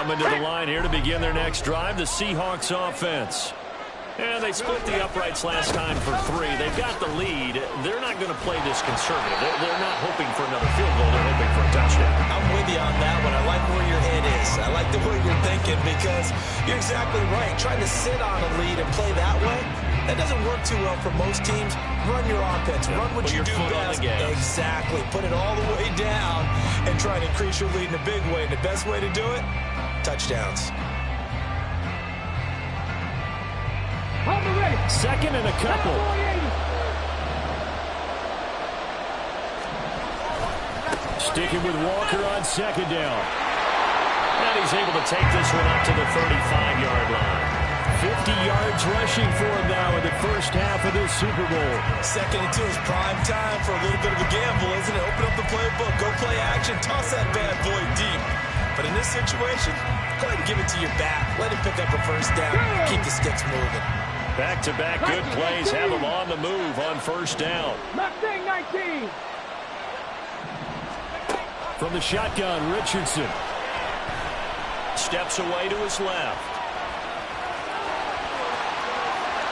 coming to the line here to begin their next drive, the Seahawks offense. And they split the uprights last time for 3. They've got the lead. They're not going to play this conservative. They're not hoping for another field goal. They're hoping for a touchdown. I'm with you on that one. I like where your head is. I like the way you're thinking because you're exactly right. Trying to sit on a lead and play that way, that doesn't work too well for most teams. Run your offense. Run what you do best. Exactly. Put it all the way down and try to increase your lead in a big way. And the best way to do it, touchdowns. Second and a couple. Sticking with Walker on second down. And he's able to take this one up to the 35-yard line. 50 yards rushing for him now in the first half of this Super Bowl. 2nd and 2 is prime time for a little bit of a gamble, isn't it? Open up the playbook, go play action, toss that bad boy deep. But in this situation, go ahead and give it to your back. Let him pick up a first down. Keep the sticks moving. Back-to-back good plays have him on the move on first down. 19. From the shotgun, Richardson. Steps away to his left.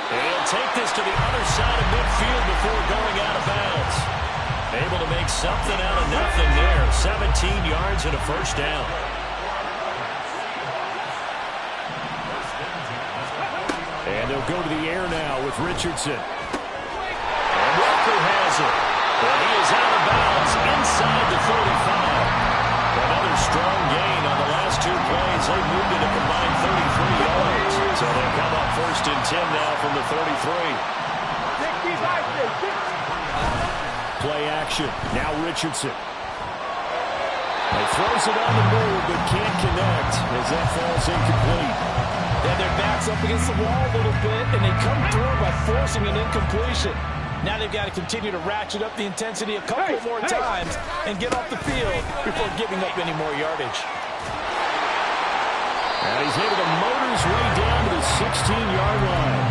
And he'll take this to the other side of midfield before going out of bounds. Able to make something out of nothing there. 17 yards and a first down. And they'll go to the air now with Richardson. And Walker has it. And he is out of bounds inside the 45. Another strong gain on the last 2 plays. They moved it a combined 33 yards. So they'll come up 1st and 10 now from the 33. Play action. Now Richardson. He throws it on the move but can't connect as that falls incomplete. Yeah, their back's up against the wall a little bit, and they come through by forcing an incompletion. Now they've got to continue to ratchet up the intensity a couple more times and get off the field before giving up any more yardage. And he's able to motor his way down to the 16-yard line.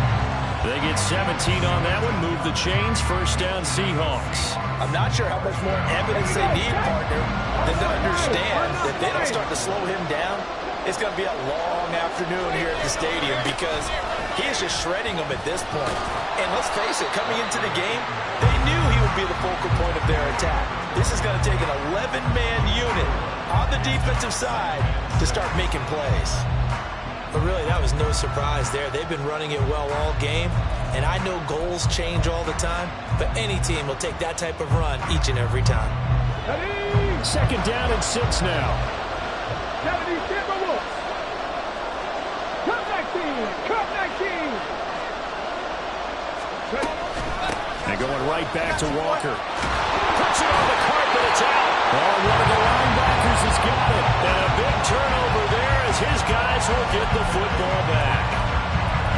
They get 17 on that one, move the chains, first down Seahawks. I'm not sure how much more evidence they need, partner, than to understand that they don't start to slow him down. It's going to be a long afternoon here at the stadium because he is just shredding them at this point. And let's face it, coming into the game, they knew he would be the focal point of their attack. This is going to take an 11-man unit on the defensive side to start making plays. But really, that was no surprise there. They've been running it well all game, and I know goals change all the time, but any team will take that type of run each and every time. 2nd down and 6 now. Cut 19. And going right back to Walker. Puts it on the carpet, it's out. Oh, one of the linebackers has got it. And a big turnover there as his guys will get the football back.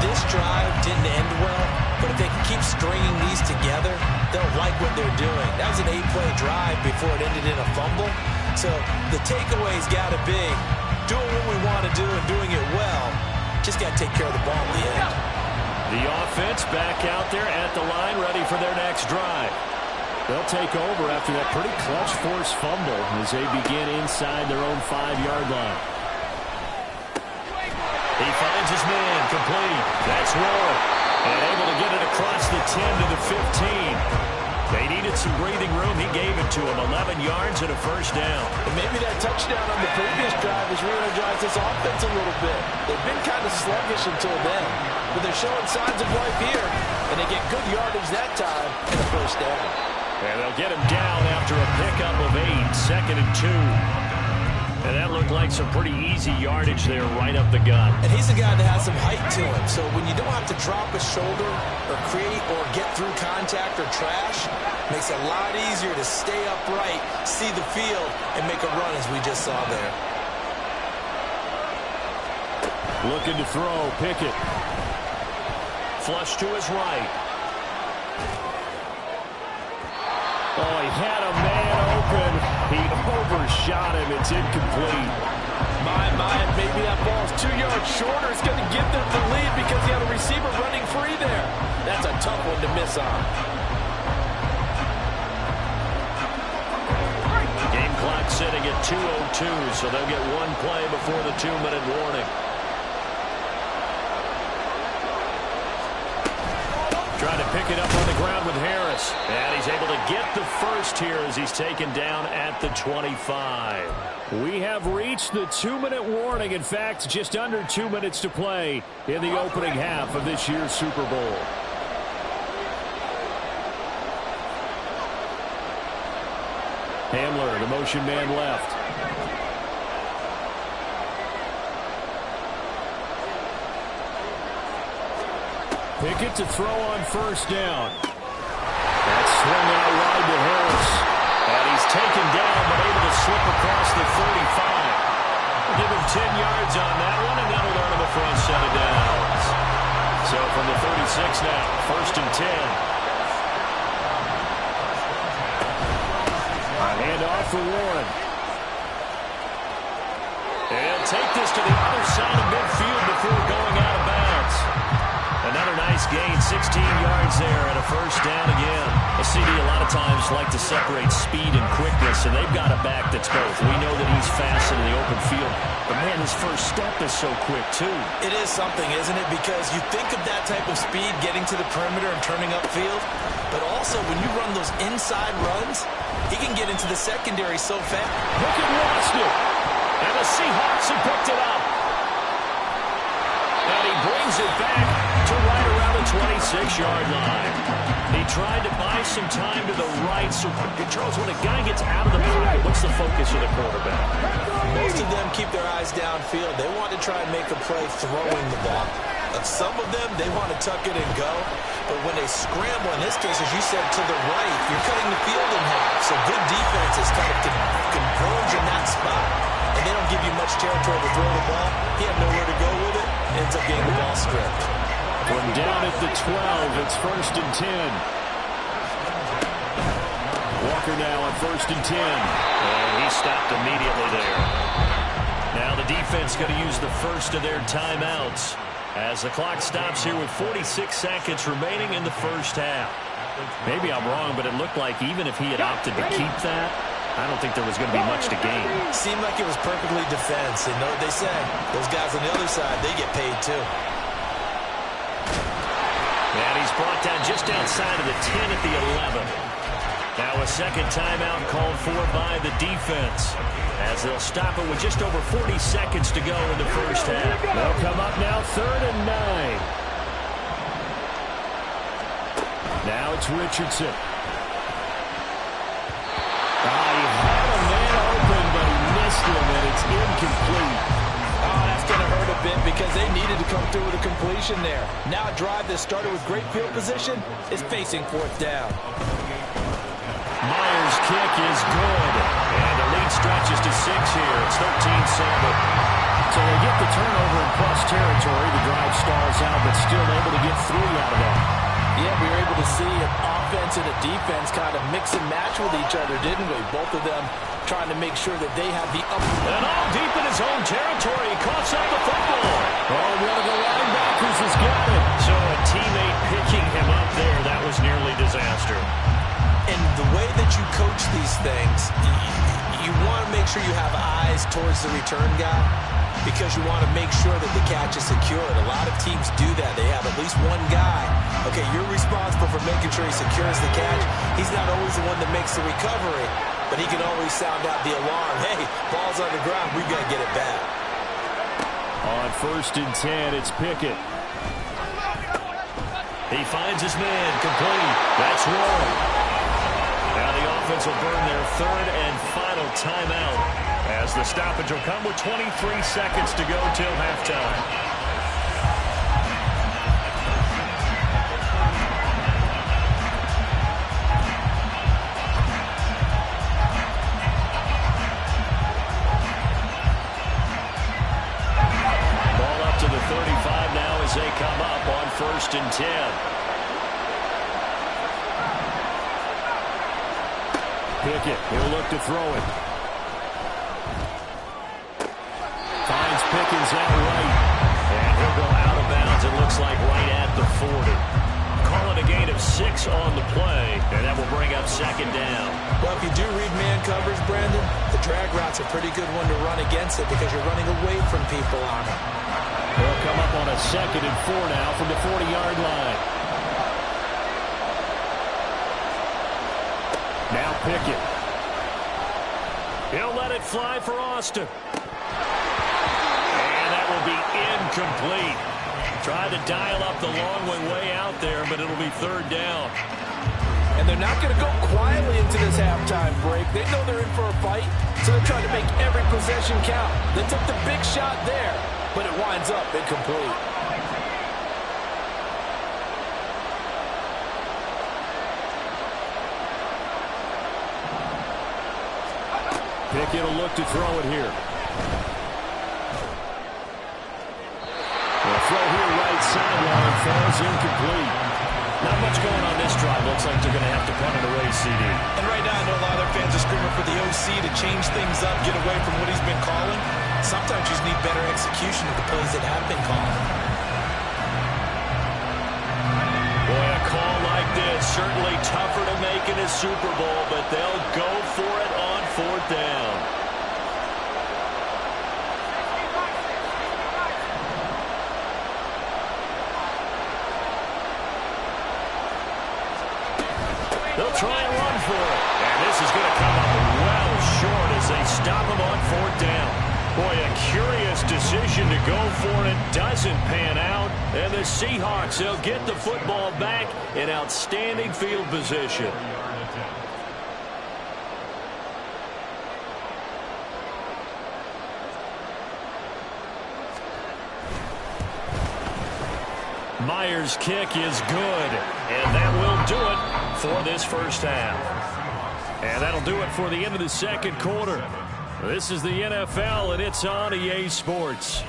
This drive didn't end well, but if they can keep stringing these together, they'll like what they're doing. That was an 8-play drive before it ended in a fumble. So the takeaway's got to be doing what we want to do and doing it well. Just got to take care of the ball in the end. The offense back out there at the line, ready for their next drive. They'll take over after that pretty clutch forced fumble as they begin inside their own 5-yard line. He finds his man, complete. That's Warren. And able to get it across the 10 to the 15. They needed some breathing room. He gave it to him. 11 yards and a first down. And maybe that touchdown on the previous drive has re-energized this offense a little bit. They've been kind of sluggish until then, but they're showing signs of life here, and they get good yardage that time and a first down. And they'll get him down after a pickup of 8, 2nd and 2. And that looked like some pretty easy yardage there right up the gut. And he's a guy that has some height to him, so when you don't have to drop a shoulder or create or get through contact or trash, makes it a lot easier to stay upright, see the field, and make a run as we just saw there. Looking to throw, Pickett. Flush to his right. Oh, he had a man open. He overshot him. It's incomplete. My, maybe that ball's 2 yards shorter. It's going to get them the lead because he had a receiver running free there. That's a tough one to miss on. Game clock sitting at 2:02, so they'll get one play before the 2-minute warning. Trying to pick it up on the ground with Harris. And he's able to get the first here as he's taken down at the 25. We have reached the 2-minute warning. In fact, just under 2 minutes to play in the opening half of this year's Super Bowl. Hamler, the motion man left. Pickett to throw on first down. That's swung out wide to Harris. And he's taken down but able to slip across the 35. We'll give him 10 yards on that one, and that'll earn him a front set of downs. So from the 36 now, 1st and 10. Hand off for Warren. And take this to the other side of midfield before going out of bounds. Another nice gain, 16 yards there, and a first down again. A CD a lot of times like to separate speed and quickness, and they've got a back that's both. We know that he's fast in the open field, but man, his first step is so quick too. It is something, isn't it? Because you think of that type of speed getting to the perimeter and turning upfield, but also when you run those inside runs, he can get into the secondary so fast. Pickett lost it, and the Seahawks have picked it up. And he brings it back to right around the 26-yard line. He tried to buy some time to the right. So, Charles, when a guy gets out of the pocket, what's the focus of the quarterback? Most of them keep their eyes downfield. They want to try and make a play throwing the ball. Some of them, they want to tuck it and go. But when they scramble, in this case, as you said, to the right, you're cutting the field in half. So good defenses kind of converge in that spot. And they don't give you much territory to throw the ball. He had nowhere to go with it. Ends up getting the ball stripped. From down at the 12, it's 1st and 10. Walker now on 1st and 10. And he stopped immediately there. Now the defense going to use the first of their timeouts as the clock stops here with 46 seconds remaining in the first half. Maybe I'm wrong, but it looked like even if he had opted to keep that, I don't think there was going to be much to gain. Seemed like it was perfectly defense. And know what they say? Those guys on the other side, they get paid too. And he's brought down just outside of the 10 at the 11. Now a second timeout called for by the defense, as they'll stop it with just over 40 seconds to go in the first half. They'll come up now 3rd and 9. Now it's Richardson. He had a man open, but he missed him, and it's incomplete. Oh, that's going to hurt a bit because they needed to come through with a completion there. Now a drive that started with great field position is facing 4th down. Myers' kick is good, and the lead stretches to 6 here. It's 13-7. So they get the turnover in plus territory. The drive stalls out, but still able to get 3 out of that. Yeah, we were able to see an offense and a defense kind of mix and match with each other, didn't we? Both of them trying to make sure that they have the upper. And all deep in his own territory, he coughs up the football. Oh, one of the linebackers has got it. So a teammate picking him up there, that was nearly disaster. And the way that you coach these things, you want to make sure you have eyes towards the return guy, because you want to make sure that the catch is secured. A lot of teams do that. They have at least one guy. Okay, you're responsible for making sure he secures the catch. He's not always the one that makes the recovery, but he can always sound out the alarm. Hey, ball's on the ground. We've got to get it back. On 1st and 10, it's Pickett. He finds his man, complete. That's Warren. Now the offense will burn their 3rd and final timeout, as the stoppage will come with 23 seconds to go till halftime. Ball up to the 35 now as they come up on 1st and 10. Pickett, he'll look to throw it. Finds Pickens out right. And he'll go out of bounds, it looks like right at the 40. calling a gain of 6 on the play, and that will bring up second down. Well, if you do read man coverage, Brandon, the drag route's a pretty good one to run against it because you're running away from people on it. They'll come up on a 2nd and 4 now from the 40-yard line. Now Pickett. He'll let it fly for Austin. And that will be incomplete. Tried to dial up the long one way out there, but it'll be 3rd down. And they're not going to go quietly into this halftime break. They know they're in for a fight, so they're trying to make every possession count. They took the big shot there, but it winds up incomplete. Pickett will look to throw it here. The throw here right sideline falls incomplete. Not much going on this drive. Looks like they're going to have to punt it away, CD. And right now, I know a lot of their fans are screaming for the OC to change things up, get away from what he's been calling. Sometimes you just need better execution of the plays that have been called. Boy, a call like this, certainly tougher to make in a Super Bowl, but they'll go for it on 4th down. They'll try and run for it. And this is going to come up well short as they stop him on 4th down. Boy, a curious decision to go for it. Doesn't pan out. And the Seahawks, they'll get the football back in outstanding field position. Myers' kick is good, and that will do it for this first half. And that'll do it for the end of the 2nd quarter. This is the NFL, and it's on EA Sports.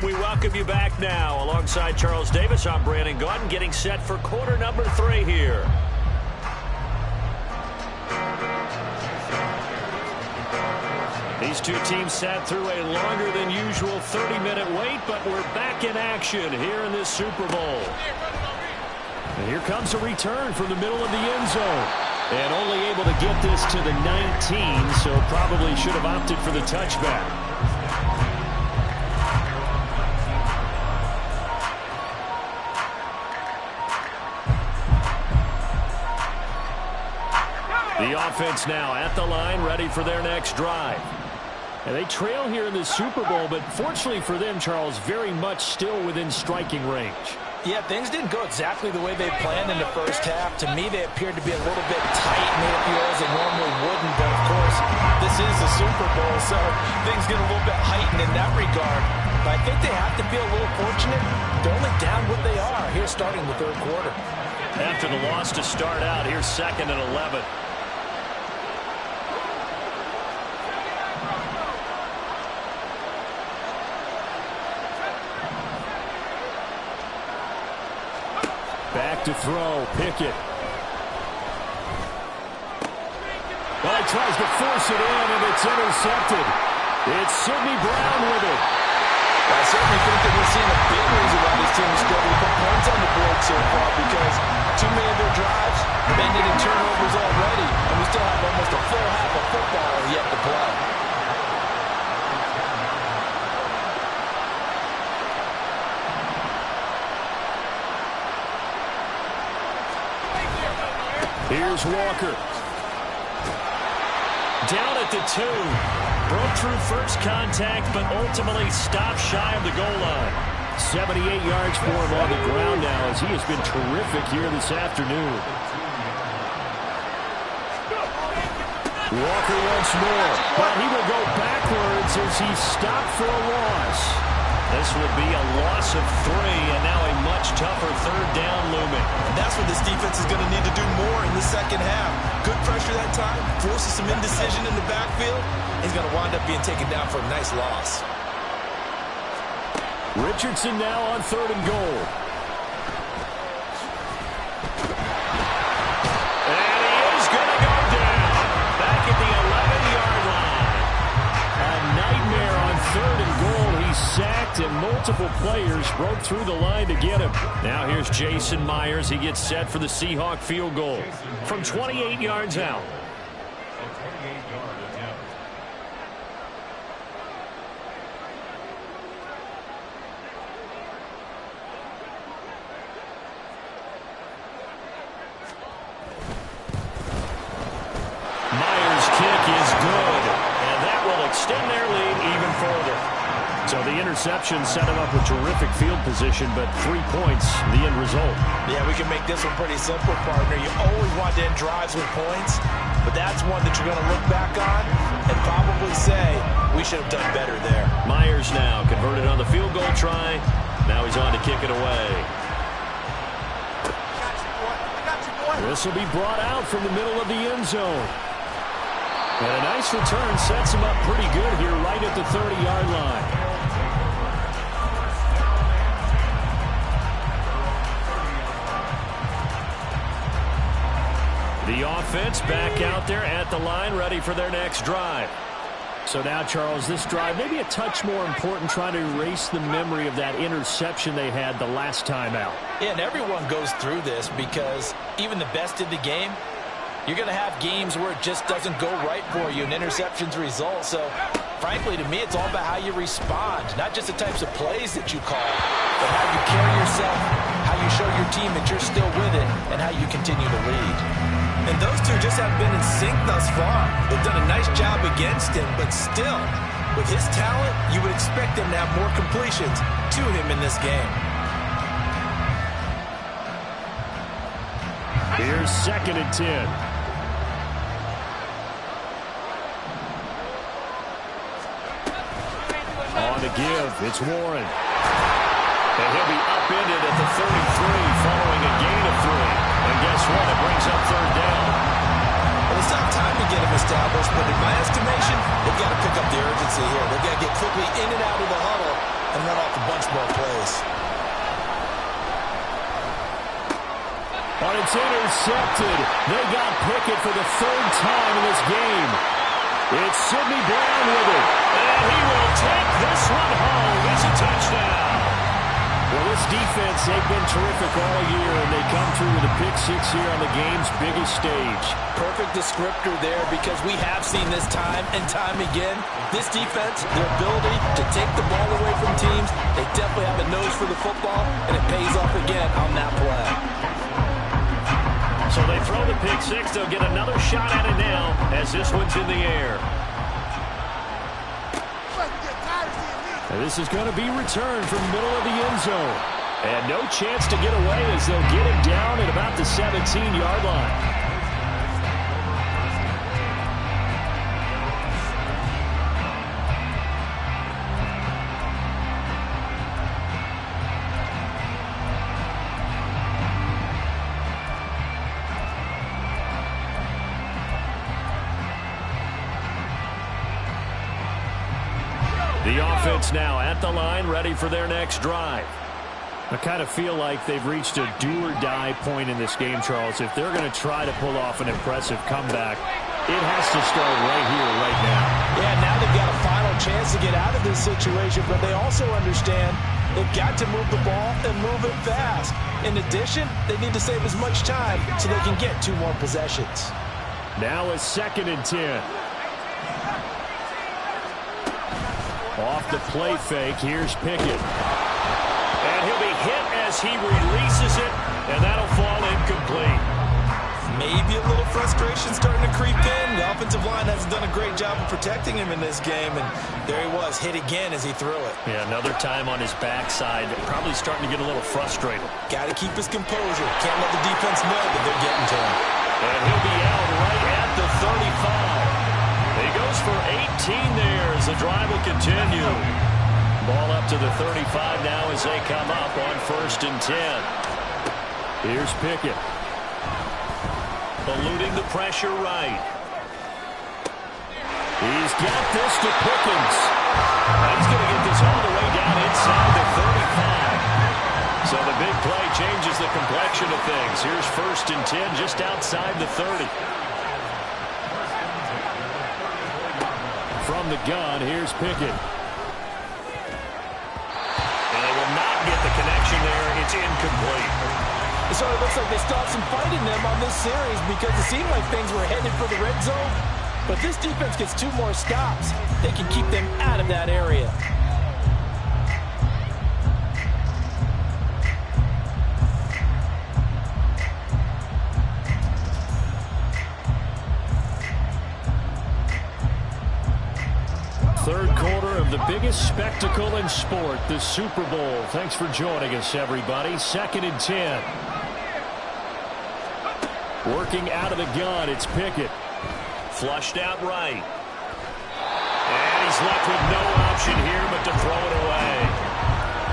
We welcome you back now. Alongside Charles Davis, I'm Brandon Gaudin, getting set for quarter number 3 here. These two teams sat through a longer than usual 30-minute wait, but we're back in action here in this Super Bowl. And here comes a return from the middle of the end zone. And only able to get this to the 19, so probably should have opted for the touchback. The offense now at the line, ready for their next drive. And they trail here in the Super Bowl, but fortunately for them, Charles, very much still within striking range. Yeah, things didn't go exactly the way they planned in the first half. To me, they appeared to be a little bit tight, made a few errors they normally wouldn't. But, of course, this is the Super Bowl, so things get a little bit heightened in that regard. But I think they have to feel a little fortunate. They're only down what they are here starting the 3rd quarter. After the loss to start out, here's 2nd and 11. Back to throw, Pickett. Well, he tries to force it in, and it's intercepted. It's Sidney Brown with it. I certainly think that we're seeing a big reason why this team is struggling to put points on the board so far, because too many of their drives have ended in turnovers already, and we still have almost a full half of football yet to play. Here's Walker. Down at the 2. Broke through first contact, but ultimately stopped shy of the goal line. 78 yards for him on the ground now, as he has been terrific here this afternoon. Walker once more, but he will go backwards as he's stopped for a loss. This will be a loss of 3, and now a much tougher 3rd down looming. And that's what this defense is going to need to do more in the second half. Good pressure that time, forces some indecision in the backfield. He's going to wind up being taken down for a nice loss. Richardson now on 3rd and goal. contact, and multiple players broke through the line to get him. Now here's Jason Myers. He gets set for the Seahawk field goal from 28 yards out. Extend their lead even further. So the interception set him up with terrific field position, but 3 points, the end result. Yeah, we can make this one pretty simple, partner. You always want to end drives with points, but that's one that you're going to look back on and probably say, we should have done better there. Myers now converted on the field goal try. Now he's on to kick it away. This will be brought out from the middle of the end zone. And a nice return sets him up pretty good here right at the 30-yard line. The offense back out there at the line, ready for their next drive. So now, Charles, this drive maybe a touch more important, trying to erase the memory of that interception they had the last time out. Yeah, and everyone goes through this because even the best in the game, you're going to have games where it just doesn't go right for you and interceptions result. So, frankly, to me, it's all about how you respond, not just the types of plays that you call, but how you carry yourself, how you show your team that you're still with it, and how you continue to lead. And those two just have been in sync thus far. They've done a nice job against him, but still, with his talent, you would expect him to have more completions to him in this game. Here's 2nd and 10. On the give, it's Warren. And he'll be upended at the 33 following a gain of 3. And guess what? It brings up 3rd down. Well, it's not time to get him established, but in my estimation, they've got to pick up the urgency here. They've got to get quickly in and out of the huddle and run off a bunch more plays. But it's intercepted. They got Pickett for the 3rd time in this game. It's Sidney Brown with it. And he will take this one home. It's a touchdown. Well, this defense, they've been terrific all year, and they come through with a pick-6 here on the game's biggest stage. Perfect descriptor there, because we have seen this time and time again. This defense, their ability to take the ball away from teams, they definitely have a nose for the football, and it pays off again on that play. So they throw the pick-6. They'll get another shot at it now as this one's in the air. And this is going to be returned from the middle of the end zone. And no chance to get away as they'll get him down at about the 17-yard line. The offense now at the line, ready for their next drive. I kind of feel like they've reached a do-or-die point in this game, Charles. If they're going to try to pull off an impressive comeback, it has to start right here, right now. Yeah, now they've got a final chance to get out of this situation, but they also understand they've got to move the ball and move it fast. In addition, they need to save as much time so they can get 2 more possessions. Now it's 2nd and 10. Off the play fake, here's Pickett. And he'll be hit as he releases it, and that'll fall incomplete. Maybe a little frustration starting to creep in. The offensive line hasn't done a great job of protecting him in this game, and there he was, hit again as he threw it. Yeah, another time on his backside, probably starting to get a little frustrated. Got to keep his composure. Can't let the defense know that they're getting to him. And he'll be out right at the 35. He goes for 18 there as the drive will continue. Ball up to the 35 now as they come up on 1st and 10. Here's Pickett. Eluding the pressure right. He's got this to Pickens. He's going to get this all the way down inside the 35. So the big play changes the complexion of things. Here's 1st and 10 just outside the 30. From the gun, here's Pickett. incomplete. So it looks like they still have some fight in them on this series because it seemed like things were headed for the red zone. But this defense gets 2 more stops. They can keep them out of that area. Third quarter of the biggest spectacle in sport, the Super Bowl. Thanks for joining us, everybody. 2nd and 10. Working out of the gun, it's Pickett. Flushed out right. And he's left with no option here but to throw it away.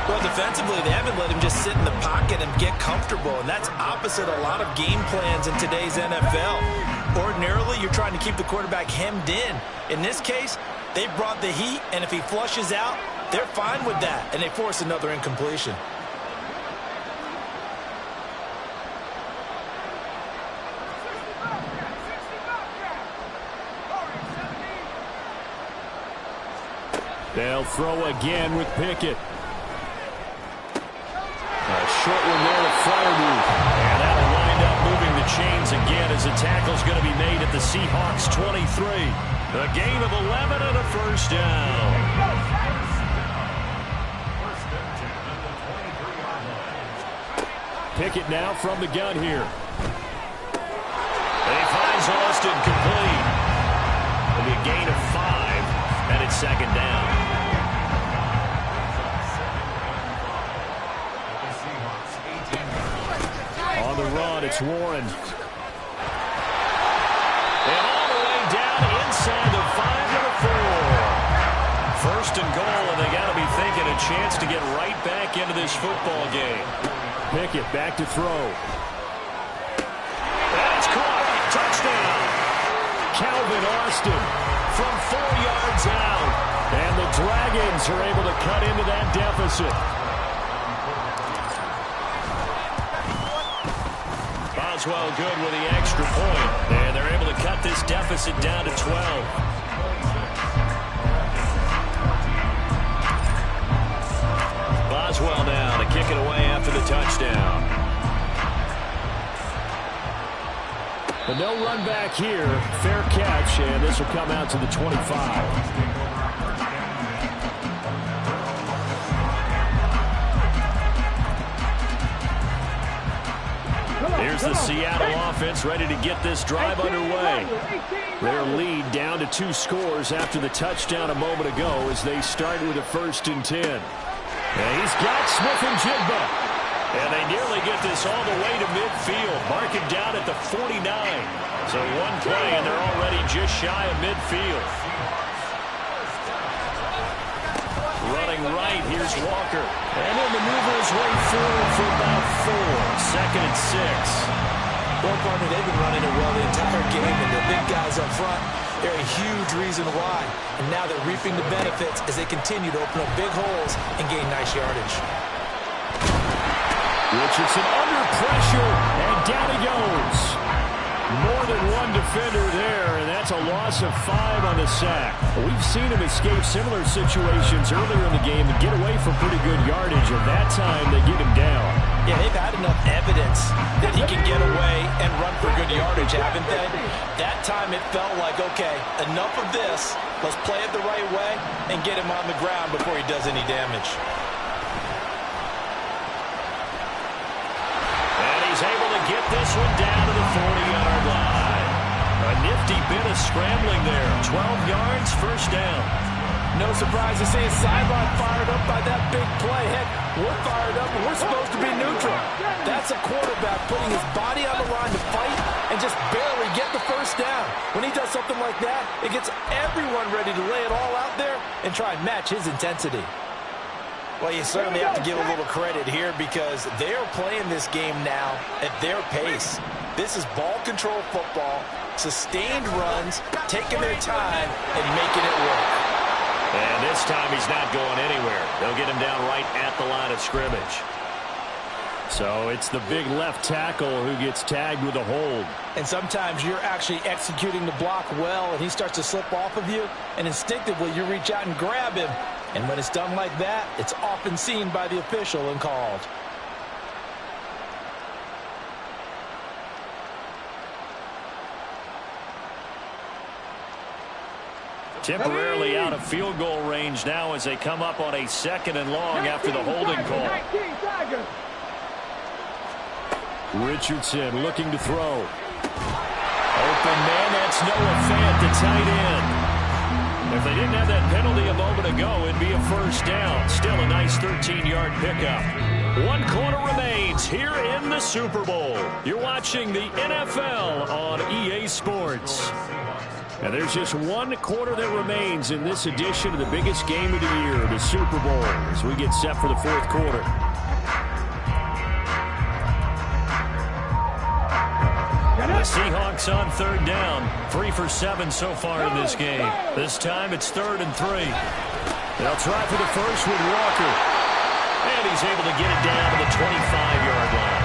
Well, defensively, they haven't let him just sit in the pocket and get comfortable, and that's opposite a lot of game plans in today's NFL. Ordinarily, you're trying to keep the quarterback hemmed in. In this case, they brought the heat, and if he flushes out, they're fine with that, and they force another incompletion. They'll throw again with Pickett. A short one there to Freiermuth. And that'll wind up moving the chains again as the tackle's going to be made at the Seahawks 23. A gain of 11 and a first down. Pickett now from the gun here. And he finds Austin complete. It'll be a gain of 5, and it's 2nd down. On the run, it's Warren. And all the way down inside the 5 to the 4. 1st and goal, and they got to be thinking a chance to get right back into this football game. Pickett back to throw. That's caught. Touchdown. Calvin Austin from 4 yards out. And the Dragons are able to cut into that deficit. Boswell good with the extra point. And they're able to cut this deficit down to 12. Boswell now to kick it away after the touchdown. But no run back here. Fair catch, and this will come out to the 25. Here's the Seattle offense ready to get this drive underway. Their lead down to 2 scores after the touchdown a moment ago as they start with a 1st and 10. And he's got Smith and Jigba. And they nearly get this all the way to midfield. Mark it down at the 49. So one play and they're already just shy of midfield. Running right, here's Walker. And he'll maneuver his way forward for about 4. 2nd and 6. Well, partner, they've been running it well the entire game, and the big guys up front, they're a huge reason why. And now they're reaping the benefits as they continue to open up big holes and gain nice yardage. Richardson under pressure, and down he goes. More than one defender there, and that's a loss of 5 on the sack. We've seen him escape similar situations earlier in the game and get away from pretty good yardage, and that time they get him down. Yeah, they've had enough evidence that he can get away and run for good yardage, haven't they? That time it felt like, okay, enough of this. Let's play it the right way and get him on the ground before he does any damage. And he's able to get this one down to the 40-yard line. A nifty bit of scrambling there. 12 yards, first down. No surprise to see his sideline fired up by that big play. Heck, we're fired up, and we're supposed to be neutral. That's a quarterback putting his body on the line to fight and just barely get the first down. When he does something like that, it gets everyone ready to lay it all out there and try and match his intensity. Well, you certainly have to give a little credit here because they are playing this game now at their pace. This is ball control football, sustained runs, taking their time, and making it work. And this time he's not going anywhere. They'll get him down right at the line of scrimmage. So it's the big left tackle who gets tagged with a hold. And sometimes you're actually executing the block well, and he starts to slip off of you, and instinctively you reach out and grab him. And when it's done like that, it's often seen by the official and called. Temporarily out of field goal range now as they come up on a 2nd and long after the holding call. Richardson looking to throw. Open man, that's Noah Fant, the tight end. If they didn't have that penalty a moment ago, it'd be a first down. Still a nice 13-yard pickup. 1 quarter remains here in the Super Bowl. You're watching the NFL on EA Sports. And there's just 1 quarter that remains in this edition of the biggest game of the year, the Super Bowl, as we get set for the 4th quarter. The Seahawks on 3rd down. 3 for 7 so far in this game. This time it's 3rd and 3. They'll try for the first with Walker. And he's able to get it down to the 25-yard line.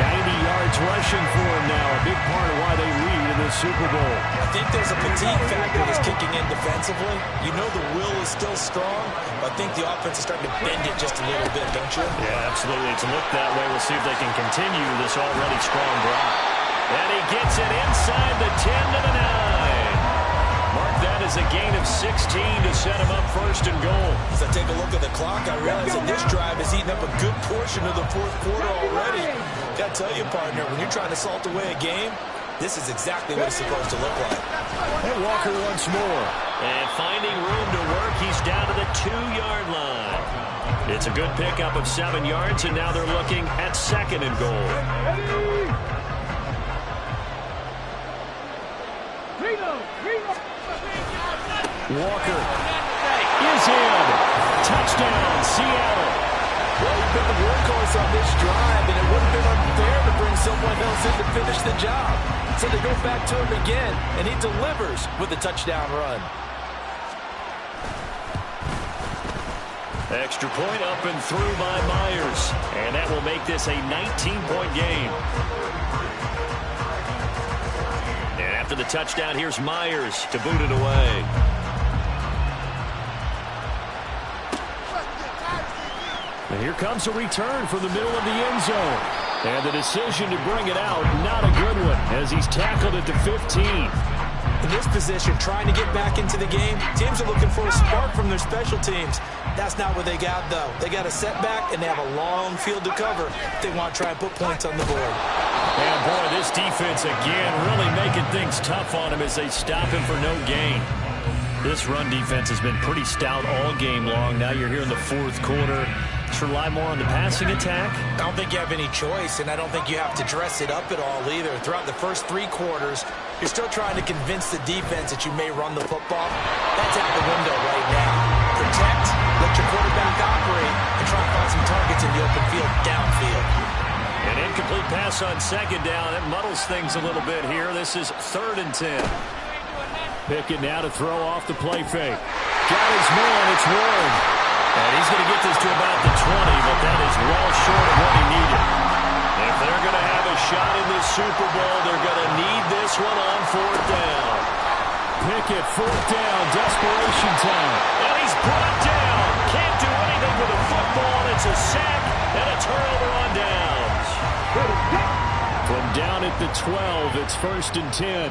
90 yards rushing for him now. A big part of why they lead in this Super Bowl. I think there's a fatigue factor that's kicking in defensively. You know the will is still strong, but I think the offense is starting to bend it just a little bit, don't you? Yeah, absolutely. It's looked that way. We'll see if they can continue this already strong drive. And he gets it inside the 10 to the 9. Mark that as a gain of 16 to set him up 1st and goal. As I take a look at the clock, I realize that this drive has eaten up a good portion of the 4th quarter already. Got to tell you, partner, when you're trying to salt away a game, this is exactly what it's supposed to look like. And Walker once more. And finding room to work, he's down to the 2-yard line. It's a good pickup of 7 yards, and now they're looking at 2nd and goal. Walker is in. Touchdown, Seattle. Well, he's been the workhorse on this drive, and it would have been unfair to bring someone else in to finish the job. So they go back to him again, and he delivers with a touchdown run. Extra point up and through by Myers. And that will make this a 19-point game. And after the touchdown, here's Myers to boot it away. And here comes a return from the middle of the end zone. And the decision to bring it out, not a good one, as he's tackled at the 15. In this position, trying to get back into the game, teams are looking for a spark from their special teams. That's not what they got, though. They got a setback, and they have a long field to cover if they want to try and put points on the board. And, boy, this defense, again, really making things tough on him as they stop him for no gain. This run defense has been pretty stout all game long. Now you're here in the 4th quarter. Just rely more on the passing attack. I don't think you have any choice, and I don't think you have to dress it up at all either. Throughout the first 3 quarters, you're still trying to convince the defense that you may run the football. That's out the window right now. Protect, let your quarterback operate, and try and find some targets in the open field downfield. An incomplete pass on 2nd down. It muddles things a little bit here. This is 3rd and 10. Pickett now to throw off the play fake. Got his man. It's Warren. And he's going to get this to about the 20, but that is well short of what he needed. If they're going to have a shot in this Super Bowl, they're going to need this one on 4th down. Pickett, 4th down, desperation time. And he's brought down. Can't do anything with a football. It's a sack and a turnover on downs. From down at the 12, it's 1st and 10.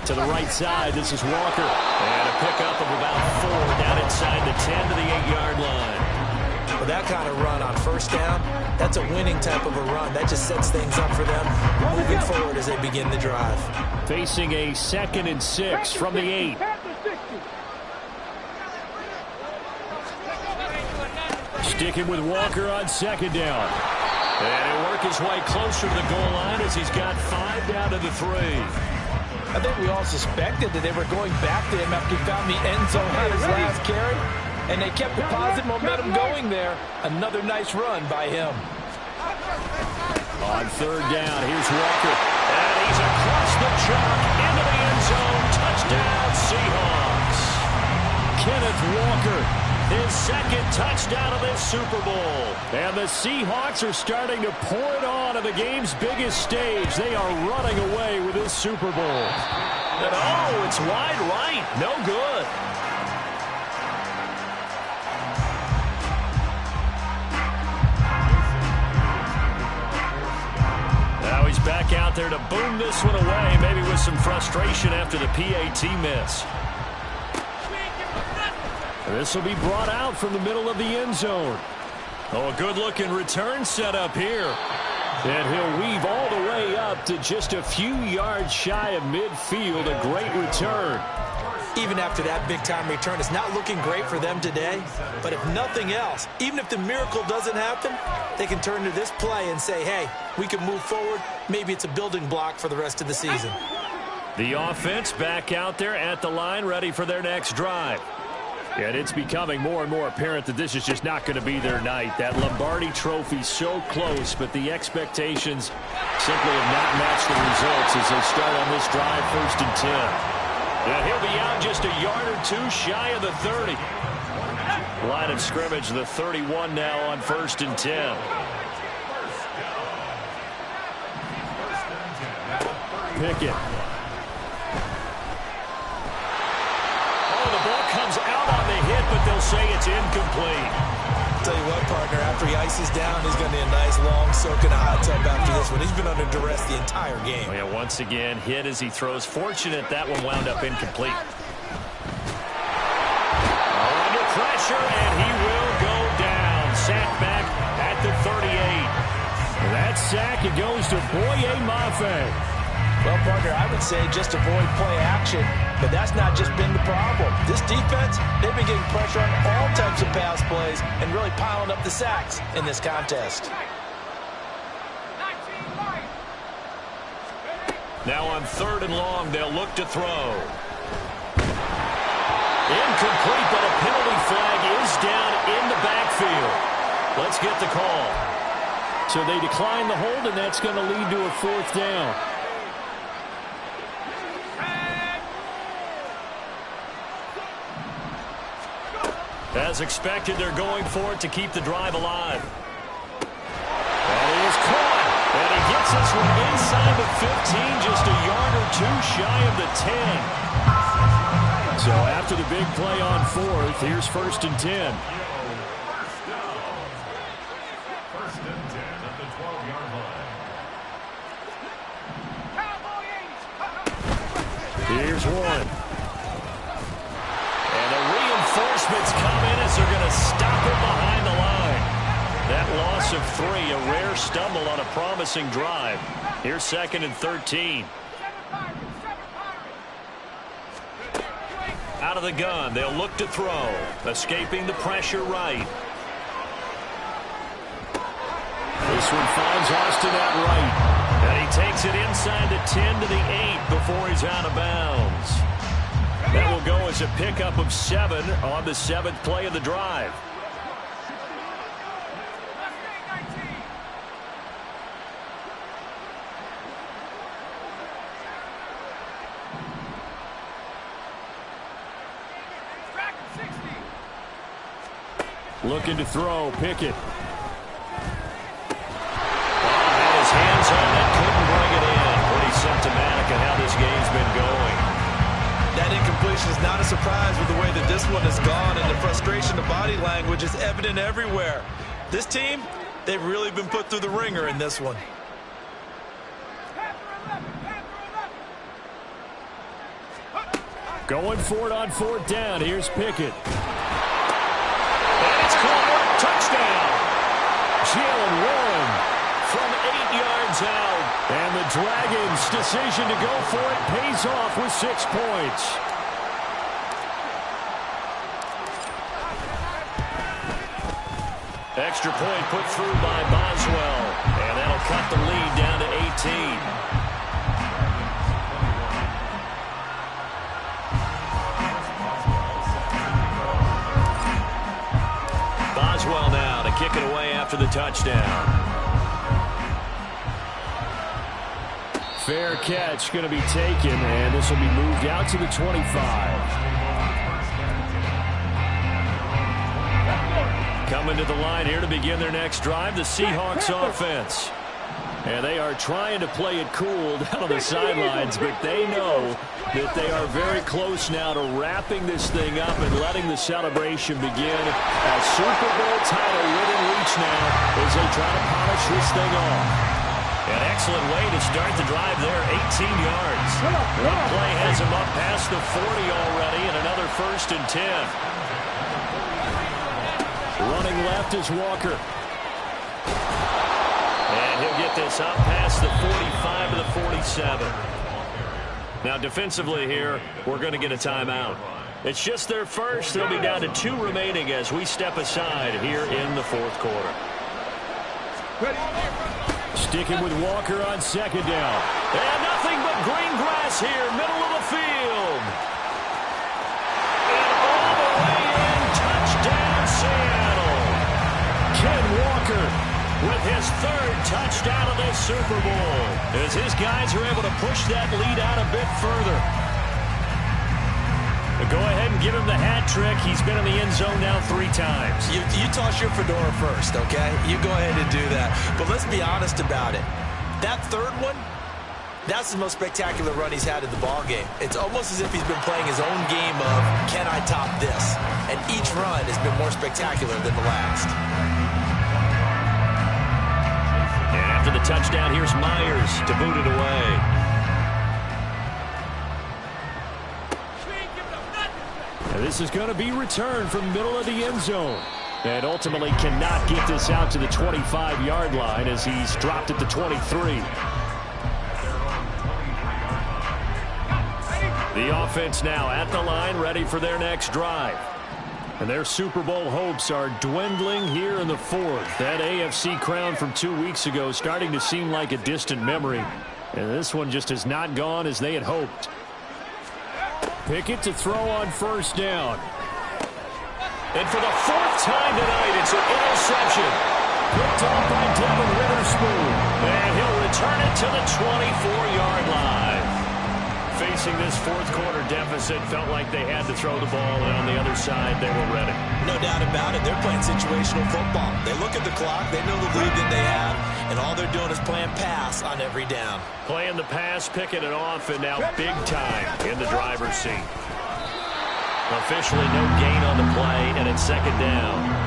To the right side, this is Walker. And a pickup of about 4 down inside the 10 to the 8-yard line. With that kind of run on 1st down, that's a winning type of a run. That just sets things up for them moving forward as they begin the drive. Facing a 2nd and 6 from the 8. Sticking with Walker on 2nd down. And he'll work his way closer to the goal line as he's got 5 down to the 3. I think we all suspected that they were going back to him after he found the end zone on his last carry, and they kept the positive momentum going there. Another nice run by him. On 3rd down, here's Walker. And he's across the chalk into the end zone. Touchdown, Seahawks. Kenneth Walker, his 2nd touchdown of this Super Bowl. And the Seahawks are starting to pour it on the game's biggest stage. They are running away with this Super Bowl. And oh, it's wide right. No good. Now he's back out out there to boom this one away, maybe with some frustration after the PAT miss. This will be brought out from the middle of the end zone. Oh, a good-looking return set up here. And he'll weave all the way up to just a few yards shy of midfield. A great return. Even after that big-time return, it's not looking great for them today. But if nothing else, even if the miracle doesn't happen, they can turn to this play and say, hey, we can move forward. Maybe it's a building block for the rest of the season. The offense back out there at the line, ready for their next drive. And it's becoming more and more apparent that this is just not going to be their night. That Lombardi trophy so close, but the expectations simply have not matched the results as they start on this drive, 1st and 10. And he'll be out just a yard or two shy of the 30. Line of scrimmage, the 31 now on 1st and 10. Pickett. Comes out on the hit, but they'll say it's incomplete. Tell you what, partner, after he ices down, he's going to need a nice long soak in a hot tub after this one. He's been under duress the entire game. Oh, yeah, once again, hit as he throws. Fortunate that one wound up incomplete. Under pressure, and he will go down. Sack back at the 38. That sack, it goes to Boye Mafe. Well, partner, I would say just avoid play action, but that's not just been the problem. This defense, they've been getting pressure on all types of pass plays and really piling up the sacks in this contest. Now on 3rd and long, they'll look to throw. Incomplete, but a penalty flag is down in the backfield. Let's get the call. So they decline the hold, and that's going to lead to a 4th down. As expected, they're going for it to keep the drive alive. And he is caught. And he gets this one inside the 15, just a yard or two shy of the 10. So after the big play on 4th, here's 1st and 10. First and 10 at the 12-yard line. Here's one. Reinforcements come in as they're going to stop it behind the line. That loss of 3, a rare stumble on a promising drive. Here's 2nd and 13. Out of the gun, they'll look to throw. Escaping the pressure right. This one finds Austin at right. And he takes it inside the 10 to the 8 before he's out of bounds. That will go as a pickup of 7 on the 7th play of the drive. Looking to throw, Pickett. Had his hands on it, couldn't bring it in. Pretty symptomatic of how this game's been going. That incompletion is not a surprise with the way that this one has gone, and the frustration, the body language is evident everywhere. This team, they've really been put through the ringer in this one. Going for it on 4th down. Here's Pickett. And it's caught. Touchdown. Jalen Warren from 8 yards out. And the Dragons' decision to go for it pays off with 6 points. Extra point put through by Boswell. And that'll cut the lead down to 18. Boswell now to kick it away after the touchdown. Fair catch going to be taken, and this will be moved out to the 25. Coming to the line here to begin their next drive, the Seahawks offense. And they are trying to play it cool down on the sidelines, but they know that they are very close now to wrapping this thing up and letting the celebration begin. A Super Bowl title within reach now as they try to polish this thing off. An excellent way to start the drive there, 18 yards. One play has him up past the 40 already, and another 1st and 10. Running left is Walker. And he'll get this up past the 45 to the 47. Now defensively here, we're going to get a timeout. It's just their first. They'll be down to 2 remaining as we step aside here in the 4th quarter. Sticking with Walker on 2nd down. And nothing but green grass here, middle of the field. And all the way in, touchdown Seattle. Ken Walker with his 3rd touchdown of this Super Bowl, as his guys are able to push that lead out a bit further. But go ahead and give him the hat trick. He's been in the end zone now 3 times. You toss your fedora first, okay? You go ahead and do that. But let's be honest about it. That 3rd one, that's the most spectacular run he's had in the ballgame. It's almost as if he's been playing his own game of, can I top this? And each run has been more spectacular than the last. And after the touchdown, here's Myers to boot it away. And this is going to be returned from middle of the end zone. And ultimately cannot get this out to the 25-yard line as he's dropped at the 23. The offense now at the line, ready for their next drive. And their Super Bowl hopes are dwindling here in the 4th. That AFC crown from 2 weeks ago starting to seem like a distant memory. And this one just has not gone as they had hoped. Pickett to throw on 1st down. And for the 4th time tonight, it's an interception. Picked off by Devin Witherspoon. And he'll return it to the 24-yard line. Facing this 4th quarter deficit, felt like they had to throw the ball, and on the other side, they were ready. No doubt about it. They're playing situational football. They look at the clock. They know the lead that they have, and all they're doing is playing pass on every down. Playing the pass, picking it off, and now big time in the driver's seat. Officially no gain on the play, and it's 2nd down.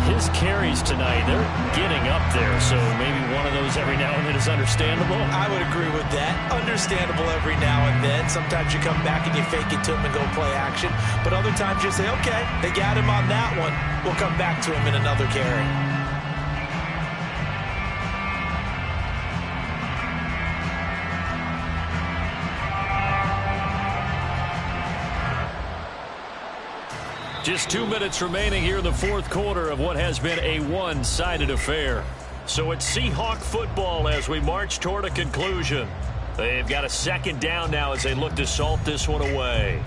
His carries tonight, they're getting up there, so maybe one of those every now and then is understandable. I would agree with that. Understandable every now and then. Sometimes you come back and you fake it to him and go play action. But other times you say, okay, they got him on that one. We'll come back to him in another carry. Just 2 minutes remaining here in the 4th quarter of what has been a one-sided affair. So it's Seahawk football as we march toward a conclusion. They've got a 2nd down now as they look to salt this one away.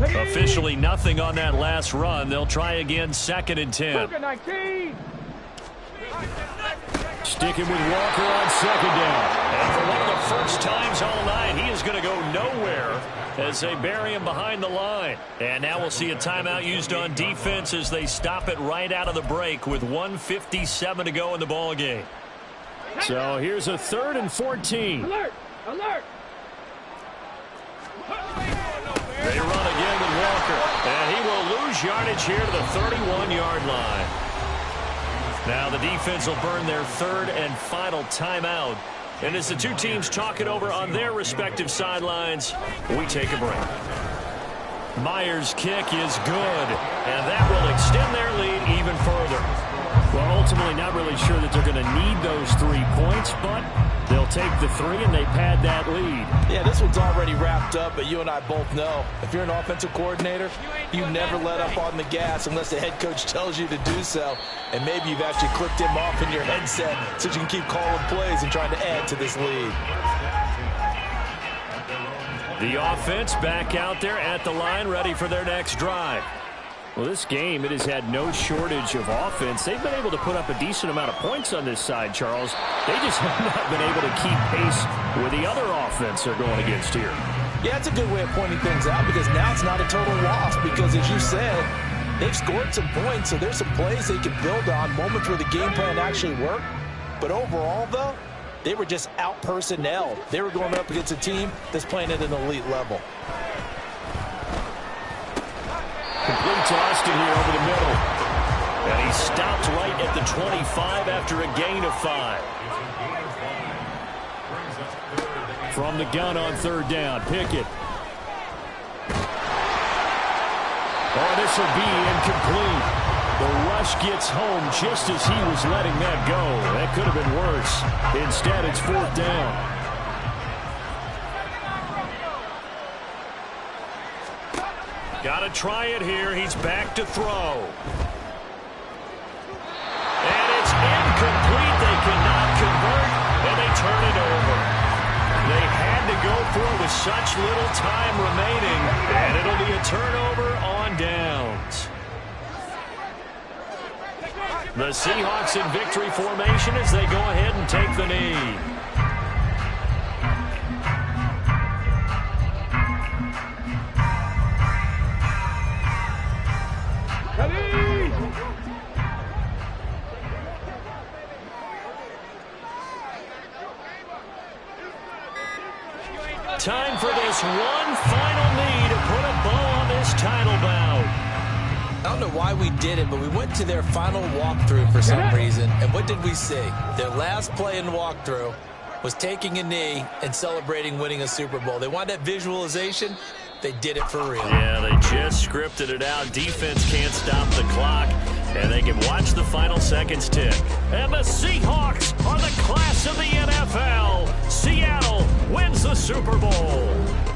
Officially nothing on that last run. They'll try again, 2nd and 10. Sticking with Walker on 2nd down. And for one of the first times all night, he is going to go nowhere as they bury him behind the line. And now we'll see a timeout used on defense as they stop it right out of the break with 1:57 to go in the ballgame. So here's a 3rd and 14. Alert! Alert! They run again with Walker. And he will lose yardage here to the 31-yard line. Now the defense will burn their 3rd and final timeout. And as the 2 teams talk it over on their respective sidelines, we take a break. Myers' kick is good, and that will extend their lead even further. Well, ultimately not really sure that they're going to need those 3 points, but they'll take the 3 and they pad that lead. Yeah, this one's already wrapped up, but you and I both know if you're an offensive coordinator, you never let up on the gas unless the head coach tells you to do so. And maybe you've actually clicked him off in your headset so you can keep calling plays and trying to add to this lead. The offense back out there at the line, ready for their next drive. Well, this game, it has had no shortage of offense. They've been able to put up a decent amount of points on this side, Charles. They just have not been able to keep pace with the other offense they're going against here. Yeah, it's a good way of pointing things out because now it's not a total loss because, as you said, they've scored some points, so there's some plays they can build on, moments where the game plan actually worked. But overall, though, they were just out-personnelled. They were going up against a team that's playing at an elite level. contested here over the middle. And he stopped right at the 25 after a gain of 5. From the gun on third down, Pickett. Oh, this will be incomplete. The rush gets home just as he was letting that go. That could have been worse. Instead, it's fourth down. Got to try it here. He's back to throw. And it's incomplete. They cannot convert, and they turn it over. They had to go for it with such little time remaining, and it'll be a turnover on downs. The Seahawks in victory formation as they go ahead and take the knee. Time for this one final knee to put a bow on this title bout. I don't know why we did it, but we went to their final walkthrough for some reason. And what did we see? Their last play in walkthrough was taking a knee and celebrating winning a Super Bowl. They wanted that visualization. They did it for real. Yeah, they just scripted it out. Defense can't stop the clock, and they can watch the final seconds tick. And the Seahawks are the class of the NFL. Seattle wins the Super Bowl.